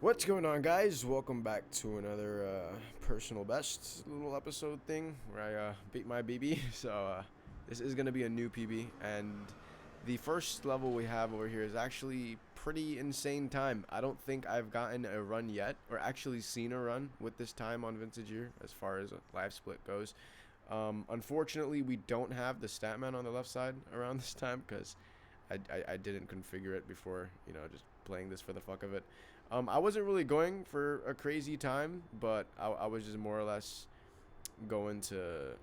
What's going on, guys? Welcome back to another personal best little episode thing where I beat my BB. So this is gonna be a new PB, and the first level we have over here is actually pretty insane time. I don't think I've gotten a run yet, or actually seen a run with this time on Vintage Year as far as a live split goes. Unfortunately, we don't have the stat man on the left side around this time because I didn't configure it before, just playing this for the fuck of it. I wasn't really going for a crazy time, but I was just more or less going to,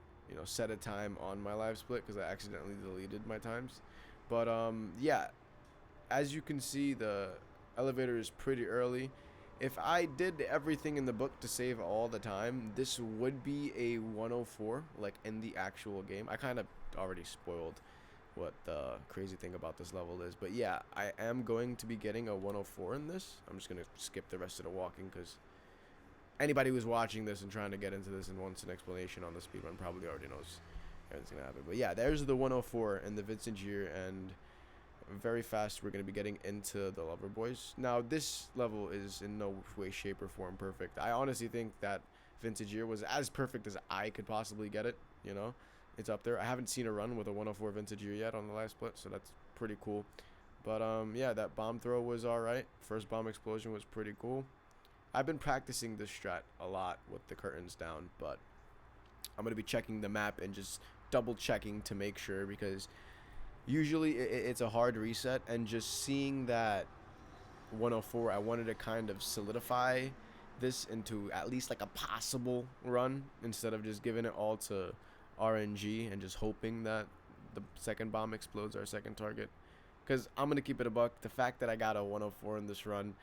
set a time on my live split because I accidentally deleted my times. But yeah, as you can see, the elevator is pretty early. If I did everything in the book to save all the time, this would be a 104, like in the actual game. I kind of already spoiled what the crazy thing about this level is, but yeah, I am going to be getting a 104 in this. I'm just going to skip the rest of the walking because anybody who's watching this and trying to get into this and wants an explanation on the speedrun probably already knows everything's going to happen. But yeah, there's the 104 in the Vintage Year, and very fast we're going to be getting into the Lover Boys. Now, this level is in no way, shape, or form perfect. I honestly think that Vintage Year was as perfect as I could possibly get it, It's up there. I haven't seen a run with a 104 Vintage Year yet on the live split, so that's pretty cool. But yeah, that bomb throw was alright. First bomb explosion was pretty cool. I've been practicing this strat a lot with the curtains down, but I'm going to be checking the map and just double checking to make sure, because usually it's a hard reset, and just seeing that 104, I wanted to kind of solidify this into at least like a possible run instead of just giving it all to RNG and just hoping that the second bomb explodes our second target. Because I'm gonna keep it a buck, the fact that I got a 104 in this run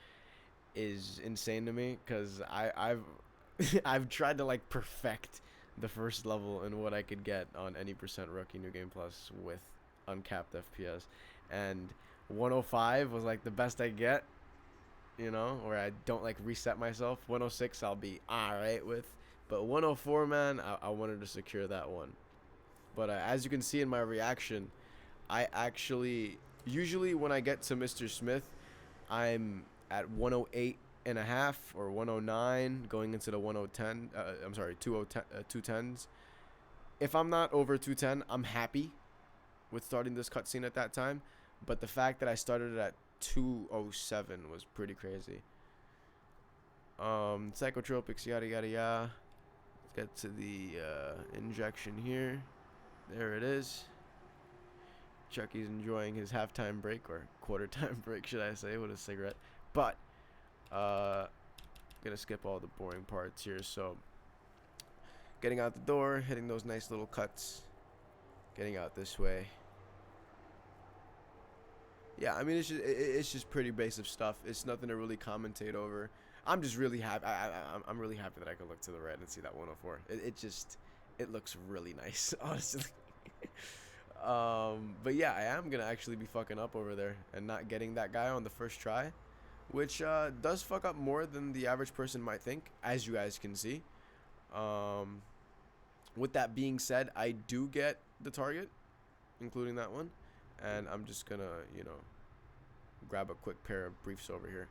is insane to me, because I've I've tried to like perfect the first level and what I could get on any percent rookie New Game Plus with uncapped FPS, and 105 was like the best I get, where I don't like reset myself. 106 I'll be alright with, but 104, man, I wanted to secure that one. But as you can see in my reaction, I actually, usually when I get to Mr. Smith, I'm at 108 and a half or 109 going into the 110. I'm sorry, 210s. If I'm not over 210, I'm happy with starting this cutscene at that time. But the fact that I started it at 207 was pretty crazy. Psychotropics, yada yada yada. Let's get to the injection here. There it is. Chucky's enjoying his halftime break, or quarter time break, should I say, with a cigarette. But gonna skip all the boring parts here. So getting out the door, hitting those nice little cuts, getting out this way. Yeah, I mean, it's just pretty basic stuff. It's nothing to really commentate over. I'm just really happy. I'm really happy that I could look to the right and see that 104. It looks really nice, honestly. But yeah, I am gonna actually be fucking up over there and not getting that guy on the first try, which does fuck up more than the average person might think, as you guys can see. With that being said, I do get the target, including that one. And I'm just gonna, grab a quick pair of briefs over here.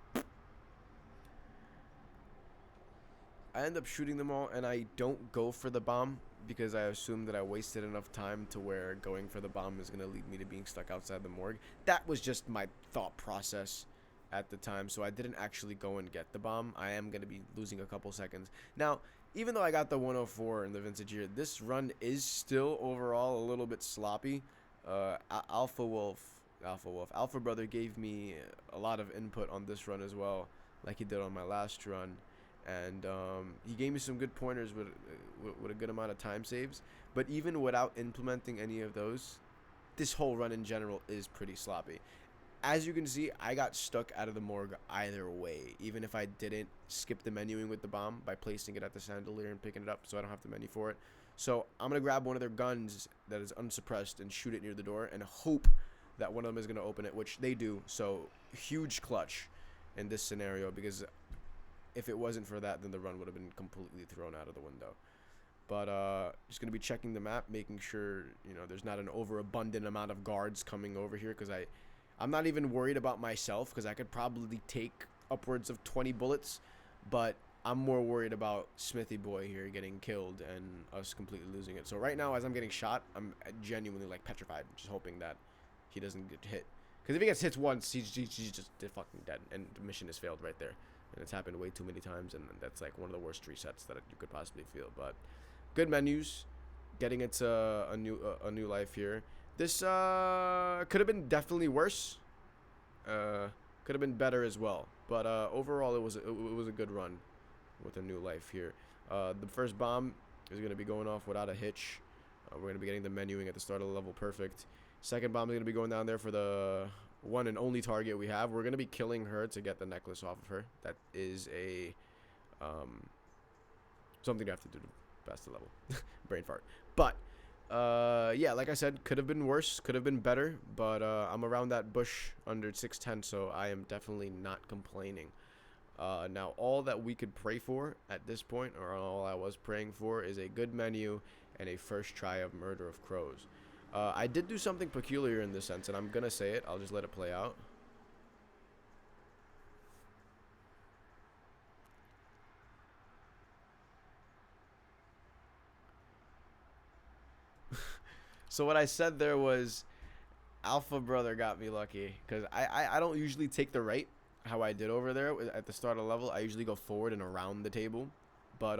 I end up shooting them all, and I don't go for the bomb because I assume that I wasted enough time to where going for the bomb is gonna lead me to being stuck outside the morgue. That was just my thought process at the time, so I didn't actually go and get the bomb. I am gonna be losing a couple seconds. Now, even though I got the 104 in the Vintage Year, this run is still overall a little bit sloppy. Alpha Brother gave me a lot of input on this run as well, like he did on my last run, and he gave me some good pointers with a good amount of time saves. But even without implementing any of those, this whole run in general is pretty sloppy. As you can see, I got stuck out of the morgue either way, even if I didn't skip the menuing with the bomb by placing it at the chandelier and picking it up so I don't have to menu for it. So I'm going to grab one of their guns that is unsuppressed and shoot it near the door and hope that one of them is going to open it, which they do. So huge clutch in this scenario, because if it wasn't for that, then the run would have been completely thrown out of the window. But just going to be checking the map, making sure, there's not an overabundant amount of guards coming over here, because I'm not even worried about myself, because I could probably take upwards of 20 bullets, but I'm more worried about Smithy Boy here getting killed and us completely losing it. So right now, as I'm getting shot, I'm genuinely like petrified, just hoping that he doesn't get hit. Because if he gets hit once, he's just fucking dead, and the mission is failed right there. And it's happened way too many times, and that's like one of the worst resets that you could possibly feel. But good menus, getting it to a new life here. This could have been definitely worse. Could have been better as well. But overall, it was a good run with a new life here. The first bomb is going to be going off without a hitch. We're going to be getting the menuing at the start of the level perfect. Second bomb is going to be going down there for the one and only target we have. We're going to be killing her to get the necklace off of her. That is a something you have to do to pass the level. Brain fart. But yeah, like I said, could have been worse, could have been better, but I'm around that bush under 610, so I am definitely not complaining. Now, all that we could pray for at this point, or all I was praying for, is a good menu and a first try of Murder of Crows. I did do something peculiar in this sense, and I'm gonna say it. I'll just let it play out. So what I said there was, Alpha Brother got me lucky, because I don't usually take the right how I did over there at the start of the level. I usually go forward and around the table, but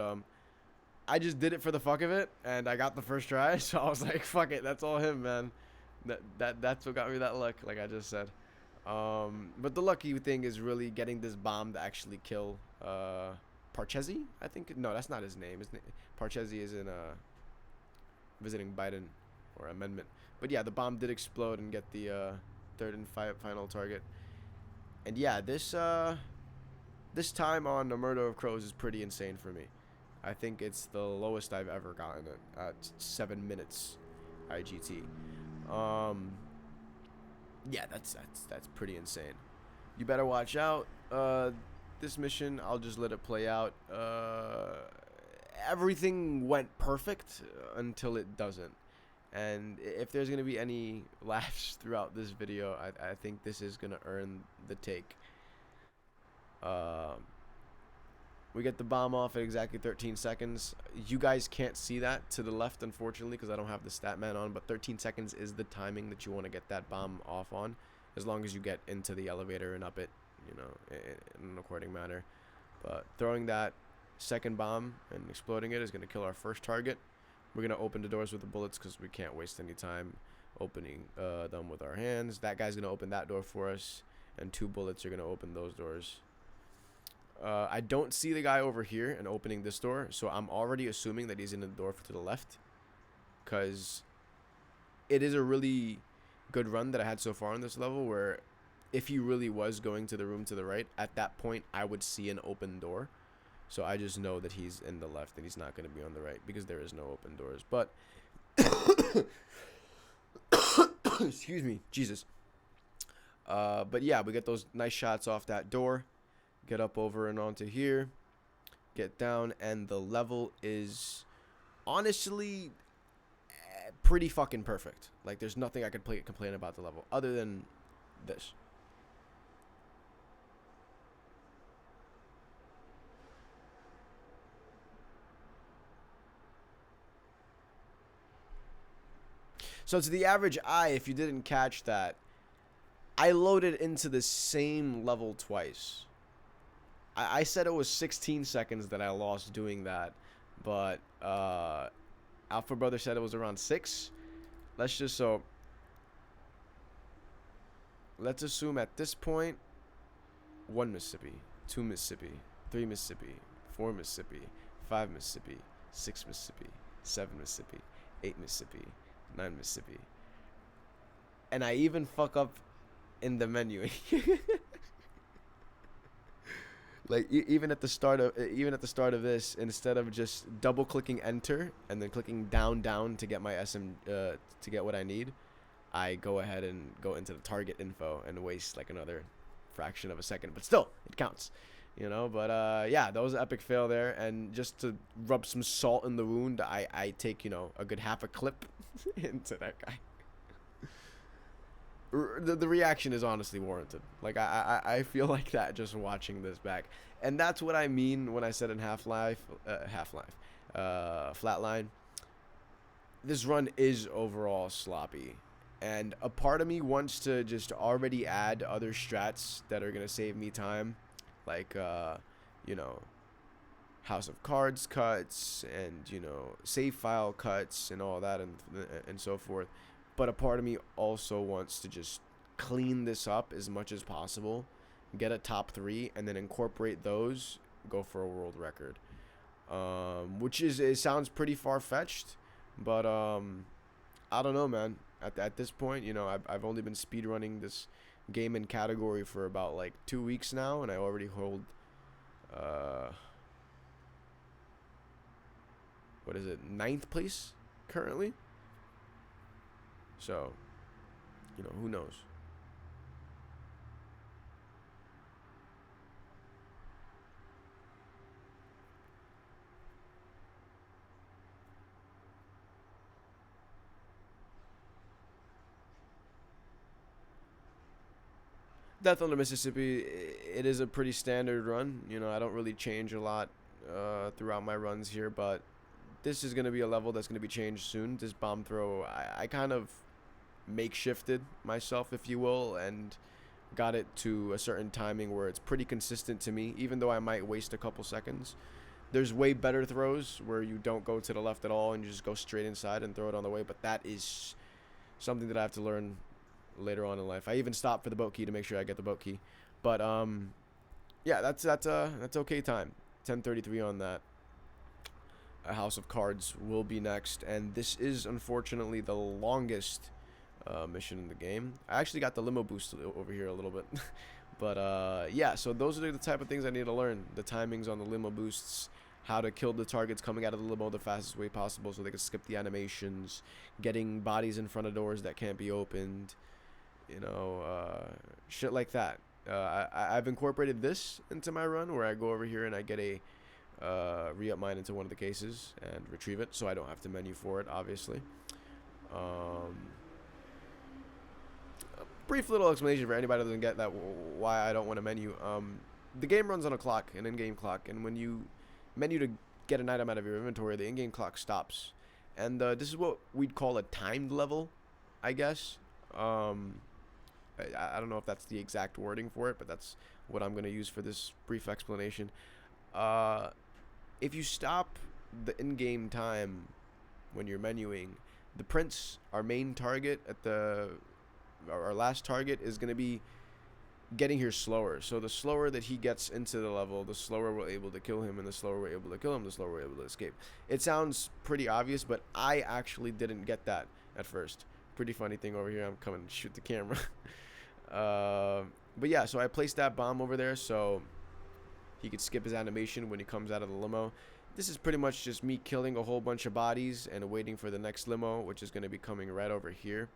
I just did it for the fuck of it, and I got the first try, so I was like, fuck it, that's all him, man. That's what got me that luck, like I just said. But the lucky thing is really getting this bomb to actually kill Parchesi, I think. No, that's not his name. Parchesi is in visiting Biden or amendment. But yeah, the bomb did explode and get the third and final target. And yeah, this time on the Murder of Crows is pretty insane for me. I think it's the lowest I've ever gotten it at 7 minutes IGT. Yeah, that's pretty insane. You better watch out. This mission, I'll just let it play out. Everything went perfect until it doesn't. And if there's going to be any laughs throughout this video, I think this is going to earn the take. We get the bomb off at exactly 13 seconds. You guys can't see that to the left, unfortunately, because I don't have the stat man on. But 13 seconds is the timing that you want to get that bomb off on, as long as you get into the elevator and up it, you know, in an according manner. But throwing that second bomb and exploding it is going to kill our first target. We're going to open the doors with the bullets because we can't waste any time opening them with our hands. That guy's going to open that door for us, and 2 bullets are going to open those doors. I don't see the guy over here and opening this door, so I'm already assuming that he's in the door to the left, because it is a really good run that I had so far on this level, where if he really was going to the room to the right, at that point I would see an open door. So I just know that he's in the left and he's not going to be on the right, because there is no open doors. But excuse me, Jesus. But yeah, we get those nice shots off that door. Get up over and onto here. Get down, and the level is honestly pretty fucking perfect. Like, there's nothing I could complain about the level other than this. So to the average eye, if you didn't catch that, I loaded into the same level twice. I said it was 16 seconds that I lost doing that, but Alpha Brother said it was around 6. Let's assume at this point 1 Mississippi, 2 Mississippi, 3 Mississippi, 4 Mississippi, 5 Mississippi, 6 Mississippi, 7 Mississippi, 8 Mississippi, 9 Mississippi. And I even fuck up in the menu. Like, even at the start of this, instead of just double clicking enter and then clicking down to get my to get what I need, I go ahead and go into the target info and waste like another fraction of a second, but still it counts, you know. But yeah, that was an epic fail there. And just to rub some salt in the wound, I take, you know, a good half a clip into that guy. the reaction is honestly warranted. Like I feel like that just watching this back, and that's what I mean when I said in Flatline. This run is overall sloppy, and a part of me wants to just already add other strats that are gonna save me time, like you know, House of Cards cuts and save file cuts and all that and so forth. But a part of me also wants to just clean this up as much as possible, get a top 3, and then incorporate those, go for a world record. Which it sounds pretty far-fetched, but I don't know, man. At this point, I've only been speedrunning this game and category for about like 2 weeks now, and I already hold what is it, 9th place currently. So, who knows? Death on the Mississippi, it is a pretty standard run. I don't really change a lot throughout my runs here, but this is going to be a level that's going to be changed soon. This bomb throw, I kind of makeshifted myself, if you will, and got it to a certain timing where it's pretty consistent to me, even though I might waste a couple seconds. There's way better throws where you don't go to the left at all and you just go straight inside and throw it on the way, but that is something that I have to learn later on in life. I even stopped for the boat key to make sure I get the boat key. But yeah, that's okay time. 10:33 on that. A House of Cards will be next, and this is unfortunately the longest mission in the game. I actually got the limo boost over here a little bit. But yeah, so those are the type of things I need to learn. The timings on the limo boosts, how to kill the targets coming out of the limo the fastest way possible so they can skip the animations, getting bodies in front of doors that can't be opened, shit like that. I've incorporated this into my run where I go over here and I get a re-up mine into one of the cases and retrieve it, so I don't have to menu for it, obviously. A brief little explanation for anybody that doesn't get that why I don't want to menu. The game runs on a clock, an in-game clock, and when you menu to get an item out of your inventory, the in-game clock stops, and this is what we'd call a timed level, I guess. I don't know if that's the exact wording for it, but that's what I'm going to use for this brief explanation. If you stop the in-game time when you're menuing, the prince, our main target our last target, is going to be getting here slower. So the slower that he gets into the level, the slower we're able to kill him, and the slower we're able to kill him, the slower we're able to escape. It sounds pretty obvious, but I actually didn't get that at first. Pretty funny thing over here. I'm coming to shoot the camera. But yeah, so I placed that bomb over there so he could skip his animation when he comes out of the limo. This is pretty much just me killing a whole bunch of bodies and waiting for the next limo, which is going to be coming right over here.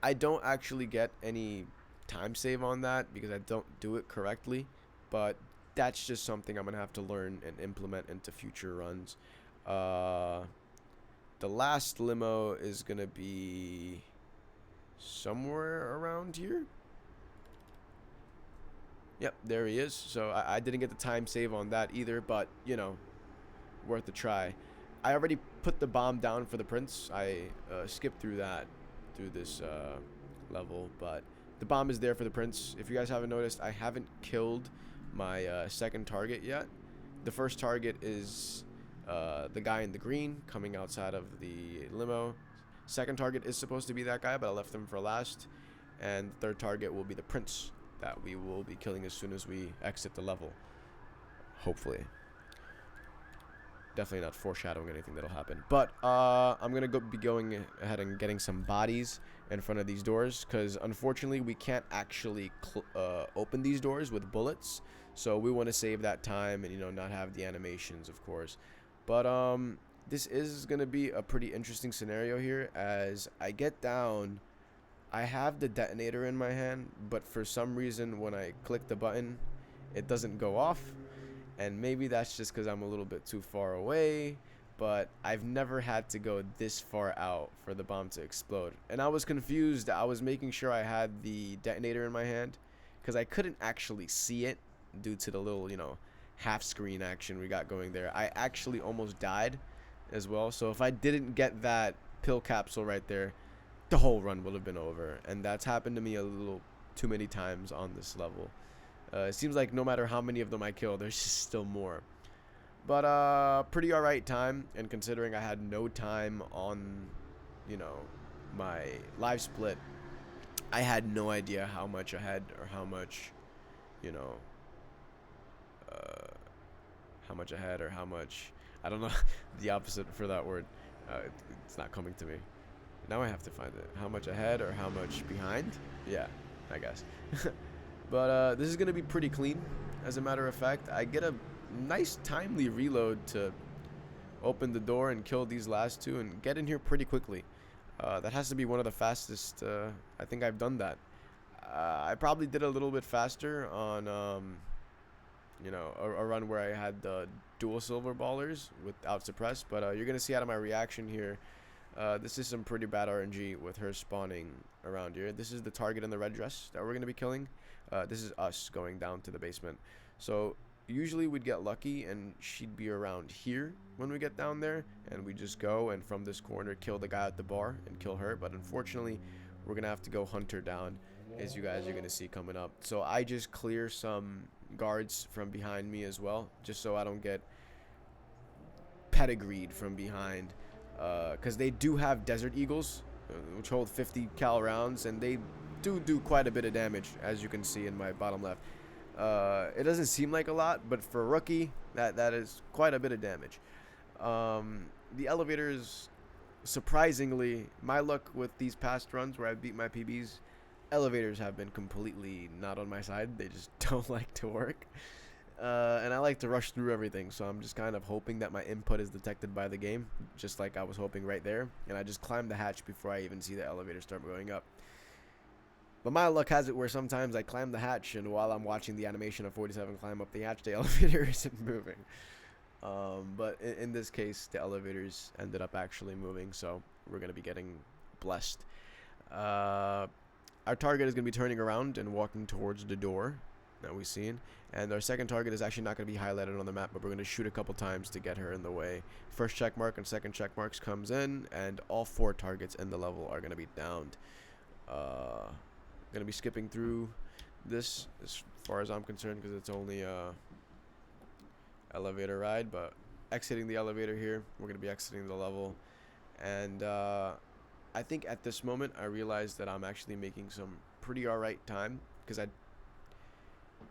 I don't actually get any time save on that because I don't do it correctly, but that's just something I'm going to have to learn and implement into future runs. The last limo is going to be somewhere around here. Yep, there he is. So I didn't get the time save on that either, but, worth a try. I already put the bomb down for the prince. I skipped through this level, but the bomb is there for the prince. If you guys haven't noticed, I haven't killed my second target yet. The first target is the guy in the green coming outside of the limo. Second target is supposed to be that guy, but I left him for last. And the third target will be the prince that we will be killing as soon as we exit the level. Hopefully. Definitely not foreshadowing anything that'll happen. But I'm going to be going ahead and getting some bodies in front of these doors, because unfortunately we can't actually open these doors with bullets. So we want to save that time and, not have the animations, of course. But this is going to be a pretty interesting scenario here. As I get down, I have the detonator in my hand, but for some reason when I click the button, it doesn't go off. And maybe that's just because I'm a little bit too far away. but I've never had to go this far out for the bomb to explode. And I was confused. I was making sure I had the detonator in my hand because I couldn't actually see it due to the little, half screen action we got going there. I actually almost died as well. So if I didn't get that pill capsule right there, the whole run would have been over. And that's happened to me a little too many times on this level. It seems like no matter how many of them I kill, there's just still more. But pretty alright time, and considering I had no time on, my live split, I had no idea how much ahead or how much, how much ahead or how much, I don't know the opposite for that word. It's not coming to me. Now I have to find it. How much ahead or how much behind? Yeah, I guess. But this is going to be pretty clean. As a matter of fact, I get a nice timely reload to open the door and kill these last two and get in here pretty quickly. That has to be one of the fastest. I think I've done that. I probably did a little bit faster on, a run where I had the dual silver ballers without suppress. But you're going to see out of my reaction here, this is some pretty bad RNG with her spawning around here. This is the target in the red dress that we're going to be killing. This is us going down to the basement. So usually we'd get lucky and she'd be around here when we get down there, and we just go and from this corner kill the guy at the bar and kill her. But unfortunately we're gonna have to go hunt her down, as you guys are gonna see coming up. So I just clear some guards from behind me as well, just so I don't get pedigreed from behind, because they do have Desert Eagles, which hold 50 cal rounds, and they do quite a bit of damage, as you can see in my bottom left. It doesn't seem like a lot, but for a rookie, that is quite a bit of damage. The elevators, surprisingly, my luck with these past runs where I beat my PBs, elevators have been completely not on my side. They just don't like to work. And I like to rush through everything, so I'm just kind of hoping that my input is detected by the game, just like I was hoping right there. And I just climb the hatch before I even see the elevator start going up. But my luck has it where sometimes I climb the hatch, and while I'm watching the animation of 47 climb up the hatch, the elevator isn't moving. But in this case, the elevators ended up actually moving, so we're going to be getting blessed. Our target is going to be turning around and walking towards the door that we've seen. And our second target is actually not going to be highlighted on the map, but we're going to shoot a couple times to get her in the way. First check mark and second check marks comes in, and all 4 targets in the level are going to be downed. Going to be skipping through this as far as I'm concerned, because it's only a elevator ride. But exiting the elevator here, we're going to be exiting the level. And I think at this moment I realized that I'm actually making some pretty alright time, because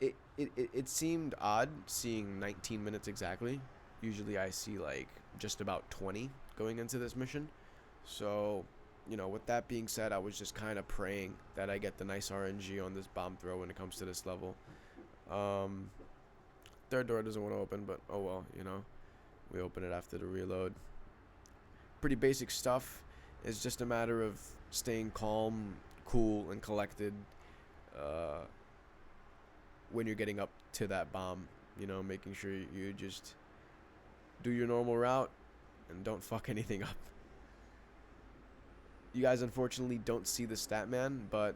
it seemed odd seeing 19 minutes exactly. Usually I see like just about 20 going into this mission. So with that being said, I was just kind of praying that I get the nice RNG on this bomb throw when it comes to this level. Third door doesn't want to open, but oh well, we open it after the reload. Pretty basic stuff. It's just a matter of staying calm, cool, and collected when you're getting up to that bomb. Making sure you just do your normal route and don't fuck anything up. You guys unfortunately don't see the stat man, but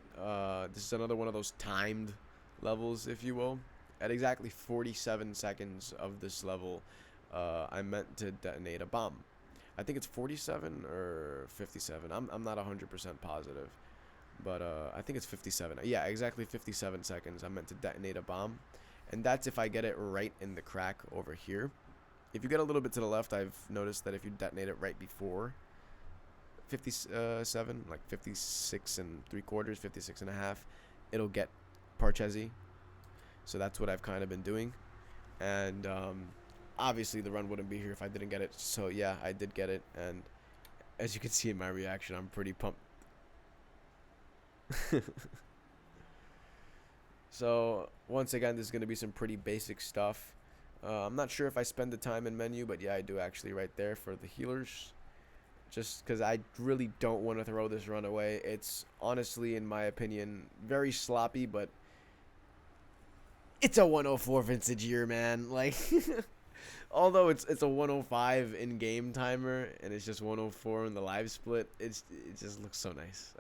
this is another one of those timed levels, if you will. At exactly 47 seconds of this level, I meant to detonate a bomb. I think it's 47 or 57. I'm not 100% positive, but I think it's 57. Yeah, exactly 57 seconds. I meant to detonate a bomb, and that's if I get it right in the crack over here. If you get a little bit to the left, I've noticed that if you detonate it right before 57, like 56 and 3/4, 56 and a half, it'll get Parchesi. So that's what I've kind of been doing. And obviously the run wouldn't be here if I didn't get it. So yeah, I did get it, and as you can see in my reaction, I'm pretty pumped. So once again, this is going to be some pretty basic stuff. I'm not sure if I spend the time in menu, but yeah, I do actually right there for the healers. Just because I really don't want to throw this run away. It's honestly, in my opinion, very sloppy, but it's a 104 vintage year, man. Like, Although it's a 105 in-game timer and it's just 104 in the live split, it just looks so nice.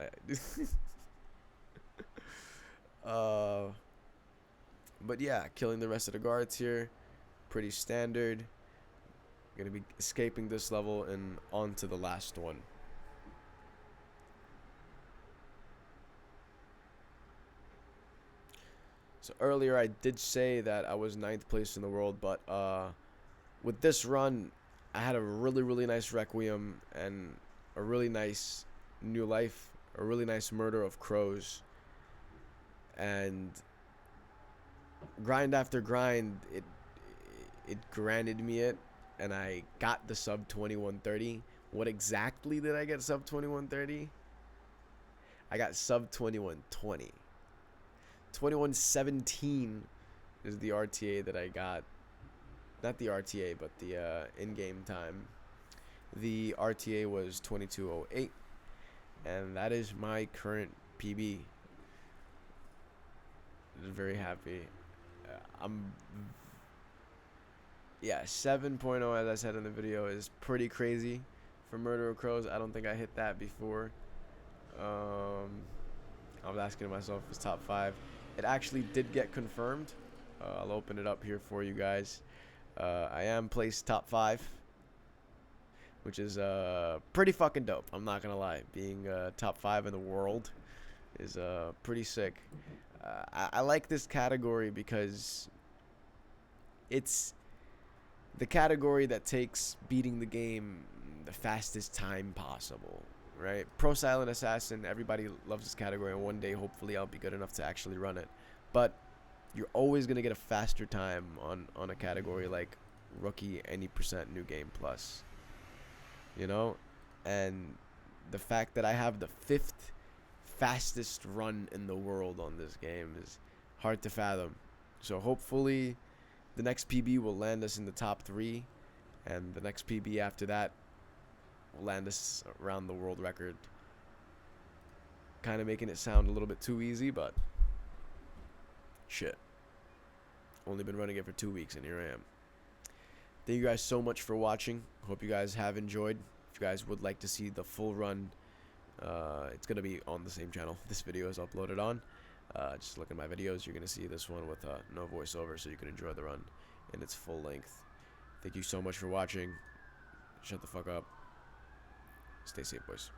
But yeah, killing the rest of the guards here, pretty standard. Gonna be escaping this level and on to the last one. So earlier I did say that I was 9th place in the world, but with this run, I had a really nice Requiem and a really nice New Life, a really nice Murder of Crows, and grind after grind, it granted me it, and I got the sub 2130. What exactly did I get sub 2130? I got sub 2120. 2117 is the RTA that I got. Not the RTA, but the in-game time. The RTA was 2208, and that is my current PB. I'm very happy. Yeah, 7.0, as I said in the video, is pretty crazy for Murder of Crows. I don't think I hit that before. I was asking myself if it's top 5. It actually did get confirmed. I'll open it up here for you guys. I am placed top 5, which is pretty fucking dope. I'm not gonna lie. Being top 5 in the world is pretty sick. I like this category because it's the category that takes beating the game the fastest time possible, right? Pro Silent Assassin, everybody loves this category, and one day hopefully I'll be good enough to actually run it. But you're always going to get a faster time on a category like Rookie any percent New Game Plus, you know? And the fact that I have the 5th fastest run in the world on this game is hard to fathom. So hopefully the next PB will land us in the top 3, and the next PB after that will land us around the world record. Kind of making it sound a little bit too easy, but shit. Only been running it for 2 weeks, and here I am. Thank you guys so much for watching. Hope you guys have enjoyed. If you guys would like to see the full run, it's going to be on the same channel this video is uploaded on. Just look at my videos. You're going to see this one with no voiceover, so you can enjoy the run in its full length. Thank you so much for watching. Shut the fuck up. Stay safe, boys.